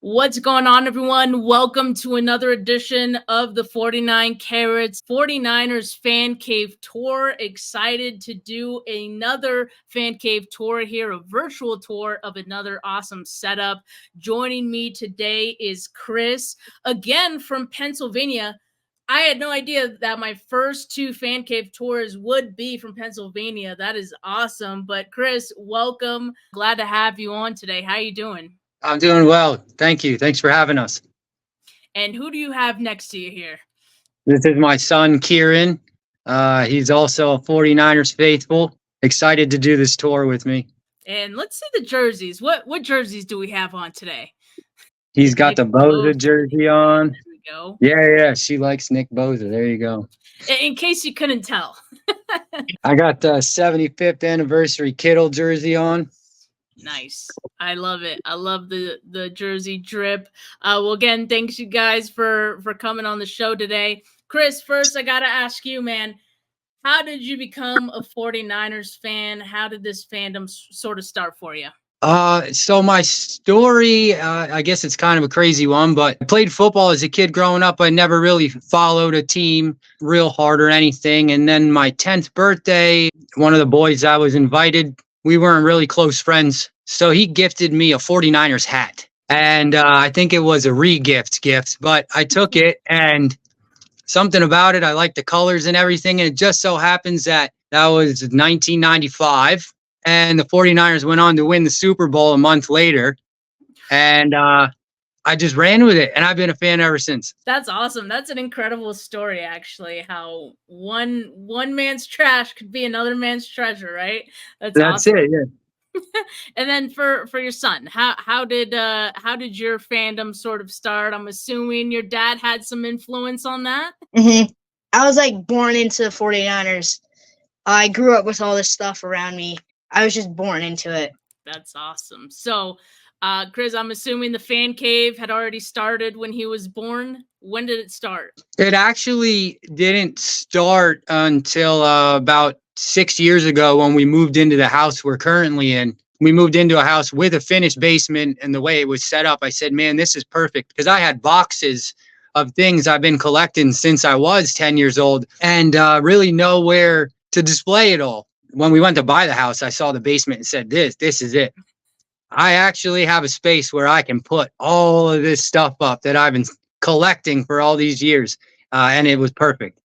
What's going on, everyone? Welcome to another edition of the 49 Carats 49ers Fan Cave Tour. Excited to do another Fan Cave tour here, a virtual tour of another awesome setup. Joining me today is Kris, again from Pennsylvania. I had no idea that my first two Fan Cave tours would be from Pennsylvania. That is awesome. But Kris, welcome. Glad to have you on today. How you doing? I'm doing well. Thank you. Thanks for having us. And who do you have next to you here? This is my son, Kieran. He's also a 49ers faithful. Excited to do this tour with me. And let's see the jerseys. What jerseys do we have on today? He's got the Bosa jersey on. There we go. Yeah. She likes Nick Bosa. There you go. In case you couldn't tell. I got the 75th anniversary Kittle jersey on. Nice. I love it. I love the jersey drip. Well, again, thanks you guys for coming on the show today. Kris, first I got to ask you, man, how did you become a 49ers fan? How did this fandom sort of start for you? So my story, I guess it's kind of a crazy one, but I played football as a kid growing up. I never really followed a team real hard or anything. And then my 10th birthday, one of the boys I was invited, we weren't really close friends. So he gifted me a 49ers hat. And I think it was a re-gift gift, but I took it and something about it. I liked the colors and everything. And it just so happens that was 1995. And the 49ers went on to win the Super Bowl a month later. And I just ran with it. And I've been a fan ever since. That's awesome. That's an incredible story, actually, how one man's trash could be another man's treasure, right? That's awesome. It, yeah. And then for your son, how did your fandom sort of start? I'm assuming your dad had some influence on that. Mm-hmm. I was like born into the 49ers. I grew up with all this stuff around me. I was just born into it. That's awesome. So, Kris, I'm assuming the fan cave had already started when he was born. When did it start? It actually didn't start until about 6 years ago when we moved into the house we're currently in. We moved into a house with a finished basement, and the way it was set up, I said, man, this is perfect, because I had boxes of things I've been collecting since I was 10 years old and really nowhere to display it all. When we went to buy the house, I saw the basement and said, this is it. I actually have a space where I can put all of this stuff up that I've been collecting for all these years. And it was perfect.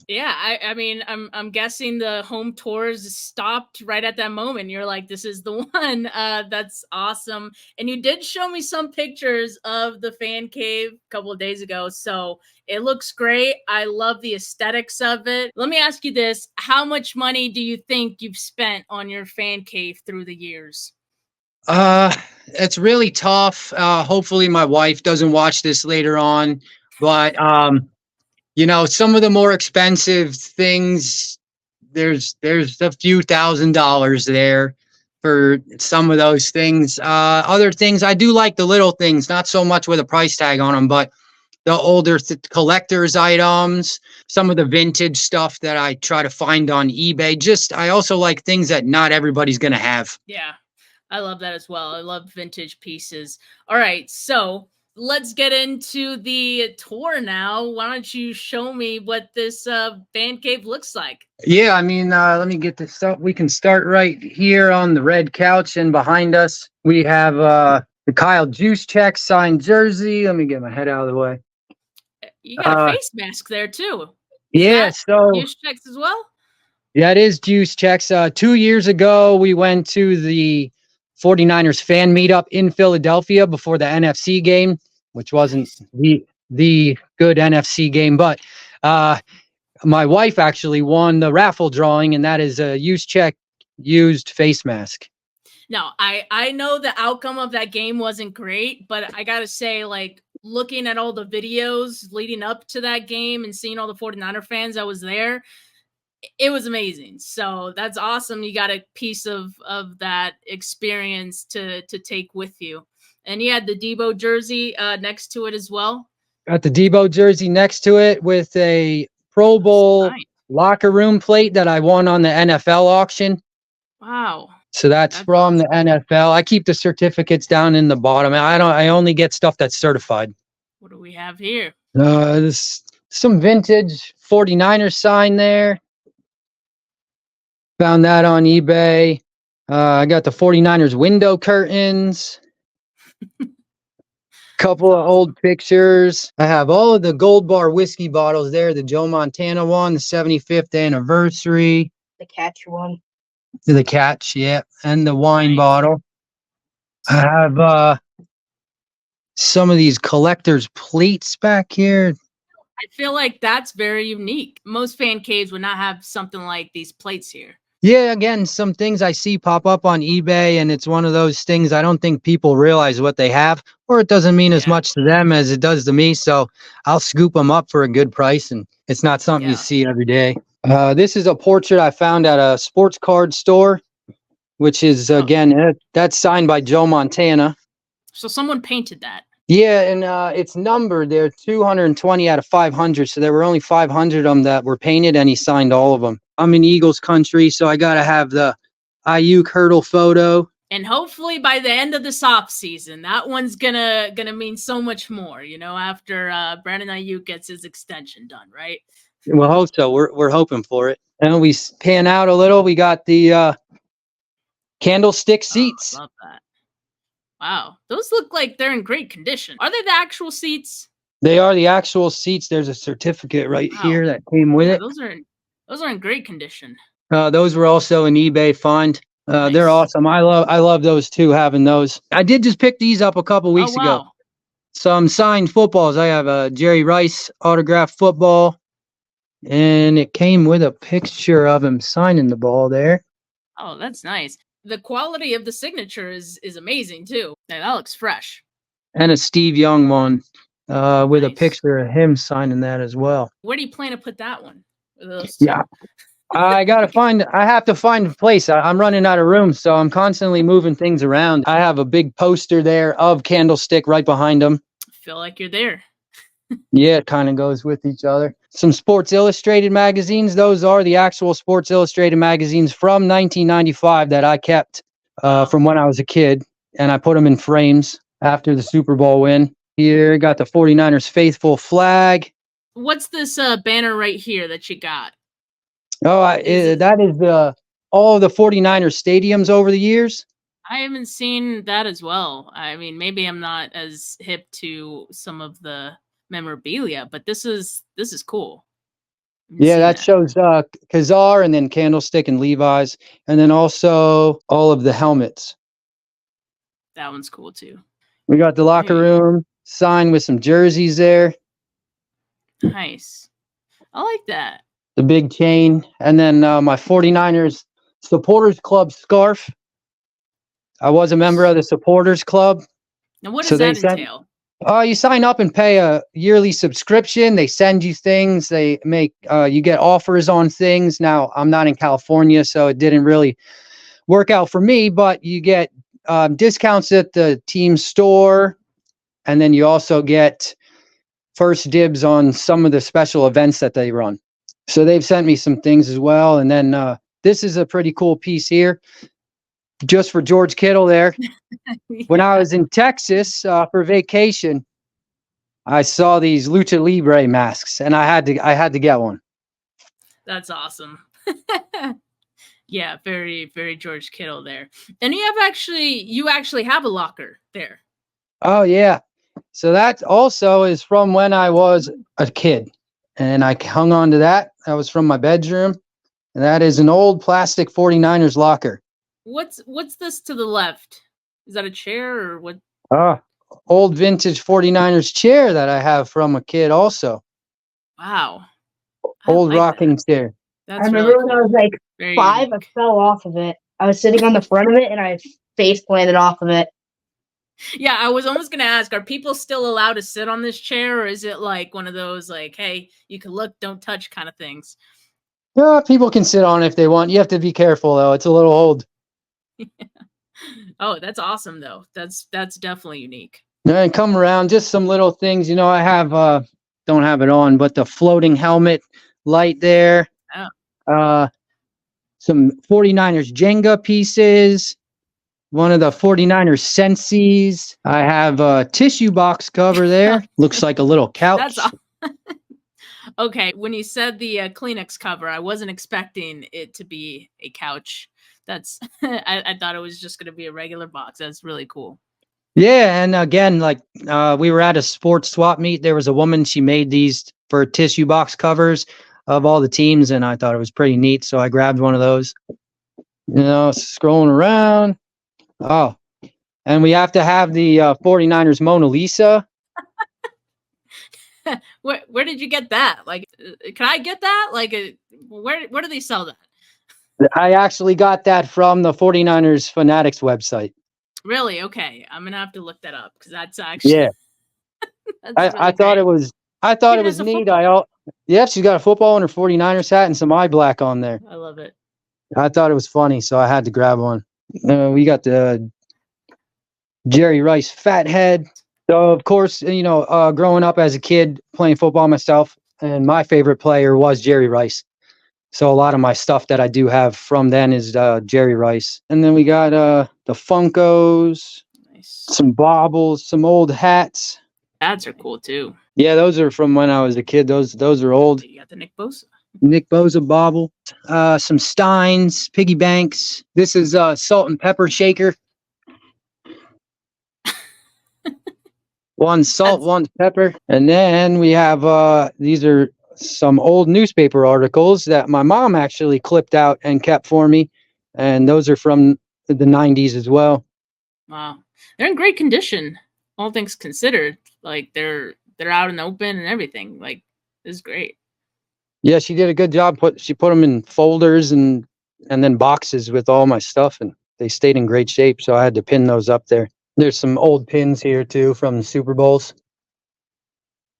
Yeah, I mean, I'm guessing the home tours stopped right at that moment. You're like, this is the one. That's awesome. And you did show me some pictures of the fan cave a couple of days ago. So it looks great. I love the aesthetics of it. Let me ask you this. How much money do you think you've spent on your fan cave through the years? It's really tough. Hopefully my wife doesn't watch this later on, but, you know, some of the more expensive things, there's a few $1,000s there for some of those things. Other things, I do like the little things, not so much with a price tag on them, but the older collector's items, some of the vintage stuff that I try to find on eBay. I also like things that not everybody's going to have. Yeah, I love that as well. I love vintage pieces. All right, so let's get into the tour now. Why don't you show me what this fan cave looks like? Yeah, I mean, let me get this up. We can start right here on the red couch, and behind us we have the Kyle Juszczyk signed jersey. Let me get my head out of the way. You got a face mask there too. Yeah, so Juszczyk as well? Yeah, it is Juszczyk. 2 years ago, we went to the 49ers fan meetup in Philadelphia before the NFC game, which wasn't the good NFC game, but my wife actually won the raffle drawing, and that is a Juszczyk used face mask. No, I know the outcome of that game wasn't great, but I gotta say, like, looking at all the videos leading up to that game and seeing all the 49er fans that was there, it was amazing. So that's awesome. You got a piece of that experience to take with you. And you had the Debo jersey next to it as well. Got the Debo jersey next to it with a Pro Bowl locker room plate that I won on the NFL auction. Wow. So that's from the NFL. I keep the certificates down in the bottom. I only get stuff that's certified. What do we have here? There's some vintage 49ers sign there. Found that on eBay. I got the 49ers window curtains. Couple of old pictures. I have all of the Gold Bar whiskey bottles there. The Joe Montana one, the 75th anniversary. The catch one. The catch, yeah. And the wine bottle. I have some of these collector's plates back here. I feel like that's very unique. Most fan caves would not have something like these plates here. Yeah, again, some things I see pop up on eBay, and it's one of those things I don't think people realize what they have, or it doesn't mean as much to them as it does to me. So I'll scoop them up for a good price, and it's not something you see every day. This is a portrait I found at a sports card store, which is, again, that's signed by Joe Montana. So someone painted that. Yeah, and it's numbered. There are 220 out of 500, so there were only 500 of them that were painted, and he signed all of them. I'm in Eagles country, so I got to have the Ayuk hurdle photo. And hopefully by the end of this off season, that one's gonna mean so much more, after Brandon Ayuk gets his extension done, right? We'll hope so. We're hoping for it. And we pan out a little. We got the candlestick seats. I love that. Wow, those look like they're in great condition. Are they the actual seats? They are the actual seats. There's a certificate right here that came with it. Those are in great condition. Those were also an eBay find. They're awesome. I love those too, having those. I did just pick these up a couple weeks ago. Some signed footballs. I have a Jerry Rice autographed football, and it came with a picture of him signing the ball there. Oh, that's nice. The quality of the signature is amazing too. That looks fresh. And a Steve Young one with a picture of him signing that as well. Where do you plan to put that one? Yeah. I have to find a place. I'm running out of room, so I'm constantly moving things around. I have a big poster there of Candlestick right behind him. I feel like you're there. Yeah, it kind of goes with each other. Some Sports Illustrated magazines. Those are the actual Sports Illustrated magazines from 1995 that I kept from when I was a kid, and I put them in frames after the Super Bowl win. Here, got the 49ers faithful flag. What's this banner right here that you got? Oh, that is all of the 49ers stadiums over the years. I haven't seen that as well. I mean, maybe I'm not as hip to some of the memorabilia, but this is cool. Yeah, that shows Kazar and then Candlestick and Levi's, and then also all of the helmets. That one's cool too. We got the locker room sign with some jerseys there. Nice. I like that. The big chain, and then my 49ers supporters club scarf. I was a member of the supporters club. Now, what does that entail? You sign up and pay a yearly subscription. They send you things. They make you get offers on things. Now, I'm not in California, so it didn't really work out for me, but you get discounts at the team store, and then you also get first dibs on some of the special events that they run. So they've sent me some things as well. And then this is a pretty cool piece here, just for George Kittle there. Yeah. When I was in Texas for vacation, I saw these Lucha Libre masks, and I had to get one. That's awesome. Yeah, very, very George Kittle there. And you actually have a locker there. Oh yeah. So that also is from when I was a kid, and I hung on to that. That was from my bedroom, and that is an old plastic 49ers locker. What's this to the left? Is that a chair or what? Old vintage 49ers chair that I have from a kid also. Wow. Old rocking chair. I remember when I was like 5, I fell off of it. I was sitting on the front of it, and I face planted off of it. Yeah, I was almost going to ask, are people still allowed to sit on this chair, or is it like one of those, like, hey, you can look, don't touch kind of things? Yeah, people can sit on it if they want. You have to be careful, though. It's a little old. Yeah. Oh, that's awesome, though. That's definitely unique. And come around, just some little things. You know, I have, don't have it on, but the floating helmet light there. Oh. some 49ers Jenga pieces, one of the 49ers Sensies. I have a tissue box cover there. Looks like a little couch. That's okay. When you said the Kleenex cover, I wasn't expecting it to be a couch. That's I thought it was just going to be a regular box. That's really cool. Yeah, and again, like we were at a sports swap meet. There was a woman, she made these for tissue box covers of all the teams, and I thought it was pretty neat, so I grabbed one of those. Scrolling around. Oh, and we have to have the 49ers Mona Lisa. Where did you get that? Like, can I get that? Like, where do they sell that? I actually got that from the 49ers Fanatics website. Really? Okay, I'm gonna have to look that up because that's actually that's I thought it was neat. She's got a football and her 49ers hat and some eye black on there. I love it. I thought it was funny, so I had to grab one. We got the Jerry Rice fat head. So of course, growing up as a kid playing football myself, and my favorite player was Jerry Rice. So a lot of my stuff that I do have from then is Jerry Rice. And then we got the Funkos, nice. Some baubles, some old hats. Hats are cool too. Yeah, those are from when I was a kid. Those are old. You got the Nick Bosa bauble. Some Steins, piggy banks. This is salt and pepper shaker. One salt, one pepper. And then we have these are some old newspaper articles that my mom actually clipped out and kept for me, and those are from the 90s as well. Wow, they're in great condition, all things considered. Like they're out in the open and everything. Like, this is great. Yeah, she did a good job. She put them in folders and then boxes with all my stuff, and they stayed in great shape, so I had to pin those up there. There's some old pins here too from the Super Bowls.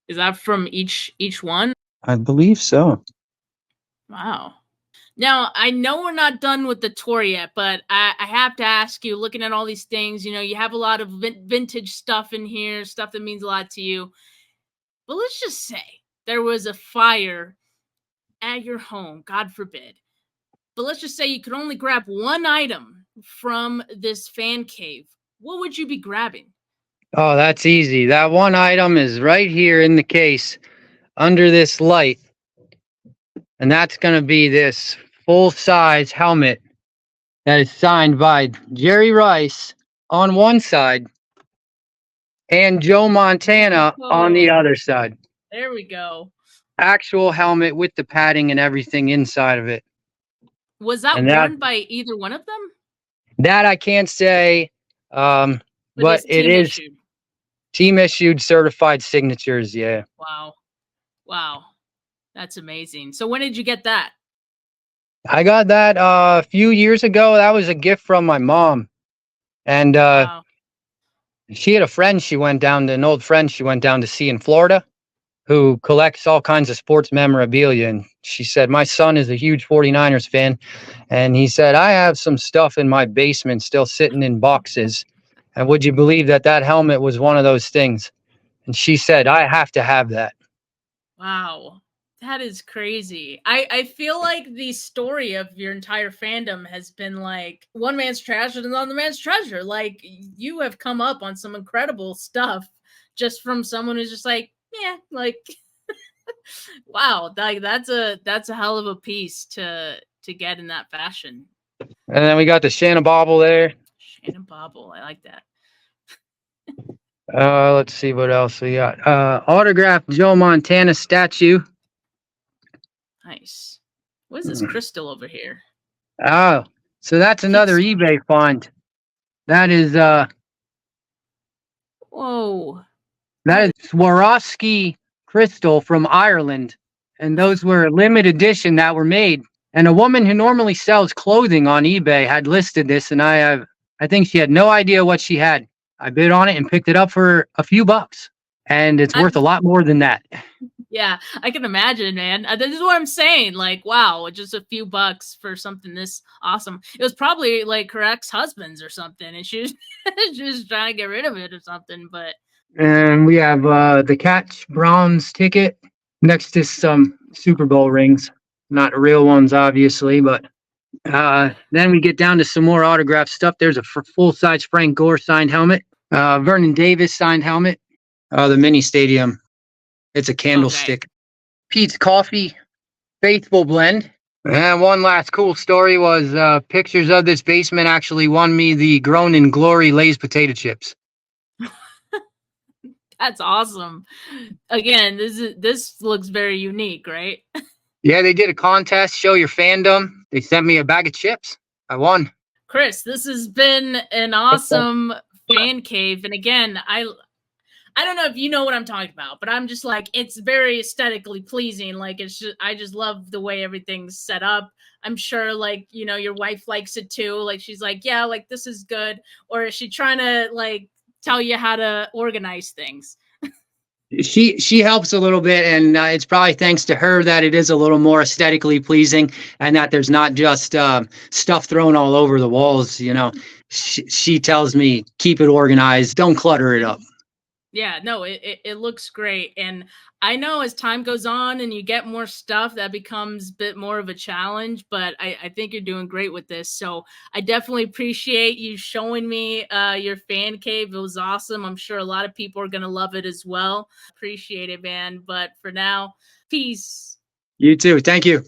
Is that from each one? I believe so. Wow. Now, I know we're not done with the tour yet, but I have to ask you, looking at all these things, you have a lot of vintage stuff in here, stuff that means a lot to you. But let's just say there was a fire at your home, God forbid. But let's just say you could only grab one item from this fan cave. What would you be grabbing? Oh, that's easy. That one item is right here in the case under this light. And that's going to be this full-size helmet that is signed by Jerry Rice on one side and Joe Montana on the other side. There we go. Actual helmet with the padding and everything inside of it. Was that worn by either one of them? That I can't say, but it is team issued certified signatures. Yeah. Wow. That's amazing. So when did you get that? I got that a few years ago. That was a gift from my mom. And she had a friend an old friend she went down to see in Florida who collects all kinds of sports memorabilia. And she said, my son is a huge 49ers fan. And he said, I have some stuff in my basement still sitting in boxes. And would you believe that helmet was one of those things? And she said, I have to have that. Wow. That is crazy. I feel like the story of your entire fandom has been like one man's trash and another man's treasure. Like, you have come up on some incredible stuff just from someone who's just like, yeah, like, wow, like that's a hell of a piece to get in that fashion. And then we got the Shannon Bobble there. Shannon Bobble, I like that. Let's see what else we got. Autographed Joe Montana statue. Nice. What is this crystal over here? Oh, so that's another eBay find. That is whoa. That is Swarovski crystal from Ireland. And those were limited edition that were made. And a woman who normally sells clothing on eBay had listed this, and I think she had no idea what she had. I bid on it and picked it up for a few bucks. And it's worth a lot more than that. Yeah, I can imagine, man. This is what I'm saying. Like, wow, just a few bucks for something this awesome. It was probably like her ex-husband's or something, and she was just trying to get rid of it or something. But and we have the Catch bronze ticket next to some Super Bowl rings. Not real ones, obviously, but Then we get down to some more autograph stuff. There's a full-size Frank Gore signed helmet. Vernon Davis signed helmet. The mini stadium. It's a candlestick. Okay. Pete's Coffee Faithful Blend. And one last cool story was pictures of this basement actually won me the Grown in Glory Lay's potato chips. That's awesome. Again, this looks very unique, right? Yeah, they did a contest, show your fandom. They sent me a bag of chips. I won. Kris, this has been an awesome fan cave. And again, I don't know if you know what I'm talking about, but I'm just like, it's very aesthetically pleasing. Like, I just love the way everything's set up. I'm sure, like, you know, your wife likes it too. Like, she's like, yeah, like, this is good. Or is she trying to, like, tell you how to organize things? She helps a little bit, and it's probably thanks to her that it is a little more aesthetically pleasing, and that there's not just stuff thrown all over the walls. You know, she tells me keep it organized, don't clutter it up. Yeah, no, it looks great. And I know as time goes on and you get more stuff, that becomes a bit more of a challenge, but I think you're doing great with this. So I definitely appreciate you showing me your fan cave. It was awesome. I'm sure a lot of people are going to love it as well. Appreciate it, man. But for now, peace. You too. Thank you.